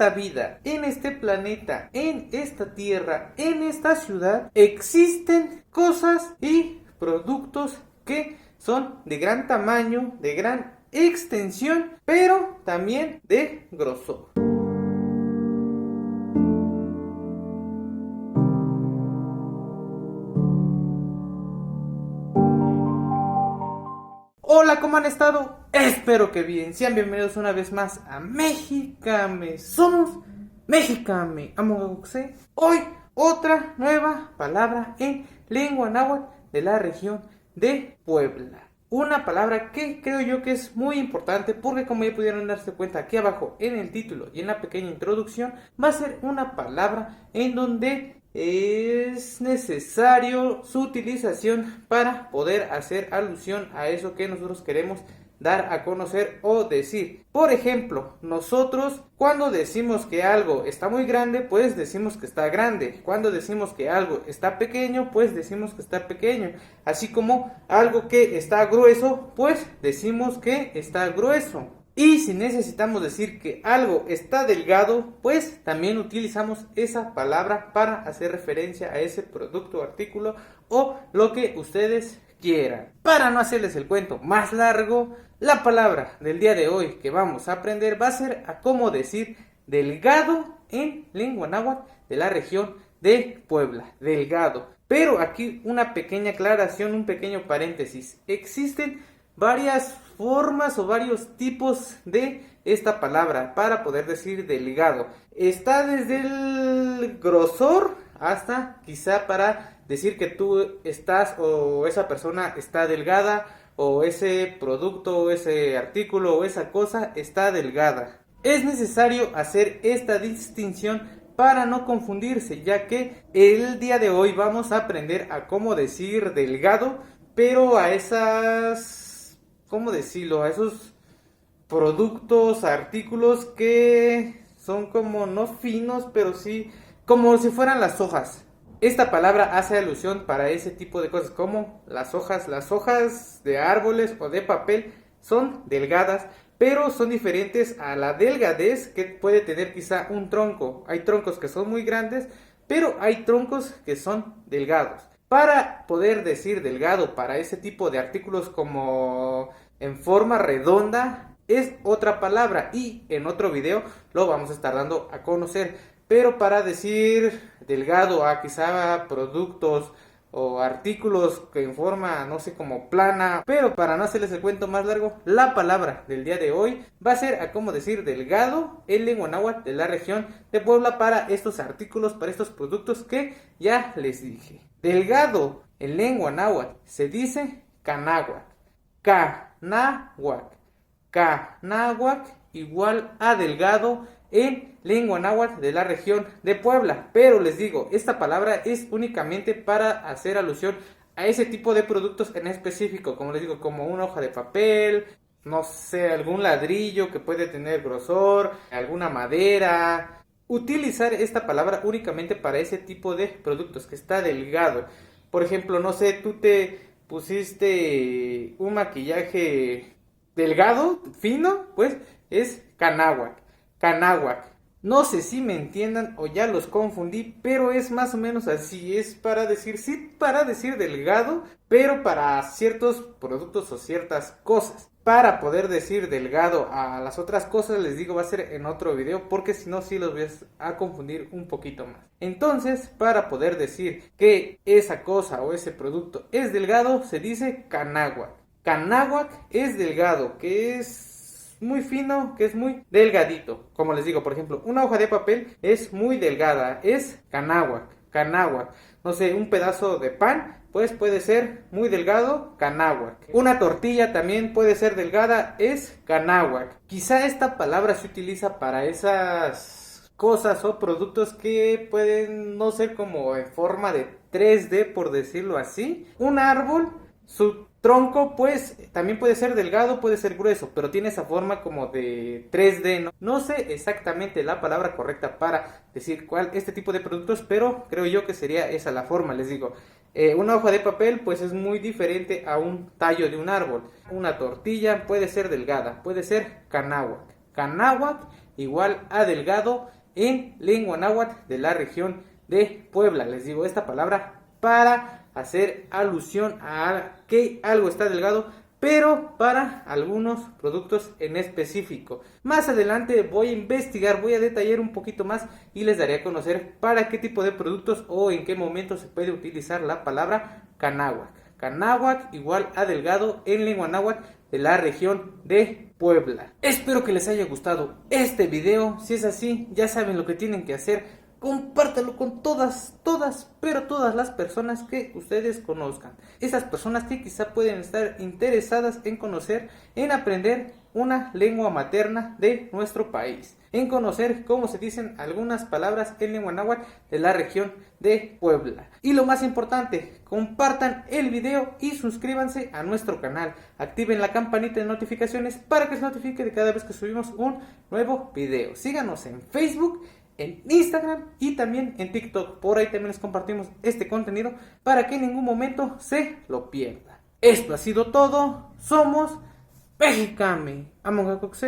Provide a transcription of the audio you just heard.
esta vida, en este planeta, en esta tierra, en esta ciudad, existen cosas y productos que son de gran tamaño, de gran extensión, pero también de grosor. Hola, ¿cómo han estado? Espero que bien. Sean bienvenidos una vez más a Mexicame. Somos Mexicame. Amogoxe. Hoy otra nueva palabra en lengua náhuatl de la región de Puebla. Una palabra que creo yo que es muy importante porque, como ya pudieron darse cuenta aquí abajo en el título y en la pequeña introducción, va a ser una palabra en donde es necesario su utilización para poder hacer alusión a eso que nosotros queremos dar a conocer o decir. Por ejemplo, nosotros cuando decimos que algo está muy grande, pues decimos que está grande. Cuando decimos que algo está pequeño, pues decimos que está pequeño. Así como algo que está grueso, pues decimos que está grueso. Y si necesitamos decir que algo está delgado, pues también utilizamos esa palabra para hacer referencia a ese producto o artículo o lo que ustedes quieran. Para no hacerles el cuento más largo, la palabra del día de hoy que vamos a aprender va a ser a cómo decir delgado en lengua náhuatl de la región de Puebla. Delgado. Pero aquí una pequeña aclaración, un pequeño paréntesis. Existen varias formas o varios tipos de esta palabra para poder decir delgado. Está desde el grosor hasta quizá para decir que tú estás o esa persona está delgada o ese producto o ese artículo o esa cosa está delgada. Es necesario hacer esta distinción para no confundirse, ya que el día de hoy vamos a aprender a cómo decir delgado, pero a esas, ¿cómo decirlo? A esos productos, artículos que son como no finos, pero sí como si fueran las hojas. Esta palabra hace alusión para ese tipo de cosas como las hojas. Las hojas de árboles o de papel son delgadas, pero son diferentes a la delgadez que puede tener quizá un tronco. Hay troncos que son muy grandes, pero hay troncos que son delgados. Para poder decir delgado para ese tipo de artículos como en forma redonda es otra palabra y en otro video lo vamos a estar dando a conocer. Pero para decir delgado a quizá productos o artículos que en forma, no sé, como plana, pero para no hacerles el cuento más largo, la palabra del día de hoy va a ser a cómo decir delgado en lengua náhuatl de la región de Puebla para estos artículos, para estos productos que ya les dije. Delgado en lengua náhuatl se dice canáhuac, canáhuac, canáhuac igual a delgado en lengua náhuatl de la región de Puebla. Pero les digo, esta palabra es únicamente para hacer alusión a ese tipo de productos en específico, como les digo, como una hoja de papel, no sé, algún ladrillo que puede tener grosor, alguna madera. Utilizar esta palabra únicamente para ese tipo de productos que está delgado. Por ejemplo, no sé, tú te pusiste un maquillaje delgado, fino, pues es canáhuac, canáhuac. No sé si me entiendan o ya los confundí, pero es más o menos así. Es para decir, sí, para decir delgado, pero para ciertos productos o ciertas cosas. Para poder decir delgado a las otras cosas, les digo, va a ser en otro video, porque si no, sí los voy a confundir un poquito más. Entonces, para poder decir que esa cosa o ese producto es delgado, se dice canáhuac. Canáhuac es delgado, que es muy fino, que es muy delgadito. Como les digo, por ejemplo, una hoja de papel es muy delgada, es canáhuac, canáhuac. No sé, un pedazo de pan, pues puede ser muy delgado, canáhuac. Una tortilla también puede ser delgada, es canáhuac. Quizá esta palabra se utiliza para esas cosas o productos que pueden no ser como en forma de 3D, por decirlo así. Un árbol, su tronco pues también puede ser delgado, puede ser grueso, pero tiene esa forma como de 3D, ¿no? No sé exactamente la palabra correcta para decir cuál este tipo de productos, pero creo yo que sería esa la forma. Les digo, una hoja de papel pues es muy diferente a un tallo de un árbol. Una tortilla puede ser delgada, puede ser canáhuac. Canáhuac igual a delgado en lengua náhuatl de la región de Puebla. Les digo esta palabra para hacer alusión a que algo está delgado, pero para algunos productos en específico. Más adelante voy a investigar, voy a detallar un poquito más y les daré a conocer para qué tipo de productos o en qué momento se puede utilizar la palabra canáhuac. Canáhuac igual a delgado en lengua náhuatl de la región de Puebla. Espero que les haya gustado este video. Si es así, ya saben lo que tienen que hacer. Compártalo con todas las personas que ustedes conozcan. Esas personas que quizá pueden estar interesadas en conocer, en aprender una lengua materna de nuestro país, en conocer cómo se dicen algunas palabras en lengua náhuatl de la región de Puebla. Y lo más importante, compartan el video y suscríbanse a nuestro canal. Activen la campanita de notificaciones para que se notifique de cada vez que subimos un nuevo video. Síganos en Facebook, en Instagram y también en TikTok. Por ahí también les compartimos este contenido para que en ningún momento se lo pierda. Esto ha sido todo. Somos Mexicame. Among Us.